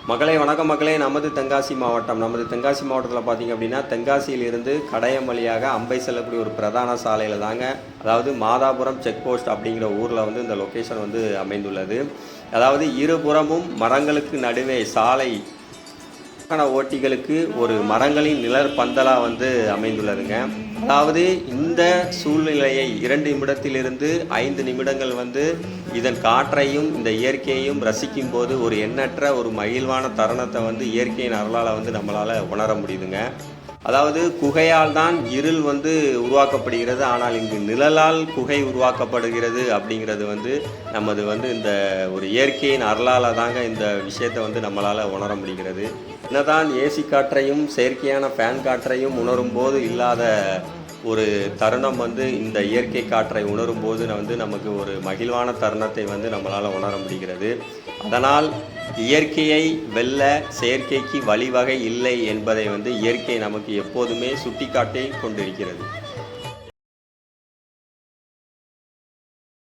மகளே வணக்கம் மக்களே. நமது தென்காசி மாவட்டத்தில் பார்த்திங்க அப்படின்னா, தென்காசியிலிருந்து கடையம் வழியாக அம்பை செல்லக்கூடிய ஒரு பிரதான சாலையில் தாங்க, அதாவது மாதாபுரம் செக் போஸ்ட் அப்படிங்கிற ஊரில் வந்து இந்த லொக்கேஷன் வந்து அமைந்துள்ளது. அதாவது இருபுறமும் மரங்களுக்கு நடுவே சாலை ஓட்டிகளுக்கு ஒரு மரங்களின் நிழற் பந்தலா வந்து அமைந்துள்ளதுங்க. அதாவது இந்த சூழ்நிலையை 2 நிமிடத்திலிருந்து 5 நிமிடங்கள் வந்து இதன் காற்றையும் இந்த இயற்கையையும் ரசிக்கும் போது ஒரு எண்ணற்ற ஒரு மகிழ்வான தருணத்தை வந்து இயற்கையின் அருளால் வந்து நம்மளால் உணர முடியுதுங்க. அதாவது குகையால் தான் இருள் வந்து உருவாக்கப்படுகிறது, ஆனால் இங்கு நிழலால் குகை உருவாக்கப்படுகிறது அப்படிங்கிறது வந்து நமது வந்து இந்த ஒரு இயற்கையின் அருளால் தாங்க இந்த விஷயத்தை வந்து நம்மளால் உணர முடிகிறது. என்னதான் ஏசி காற்றையும் செயற்கையான ஃபேன் காற்றையும் உணரும் போது இல்லாத ஒரு தருணம் வந்து இந்த இயற்கை காற்றை உணரும் போது வந்து நமக்கு ஒரு மகிழ்வான தருணத்தை வந்து நம்மளால் உணர முடிகிறது. அதனால் இயற்கையை வெல்ல செயற்கைக்கு வழிவகை இல்லை என்பதை வந்து இயற்கை நமக்கு எப்போதுமே சுட்டிக்காட்டி கொண்டிருக்கிறது.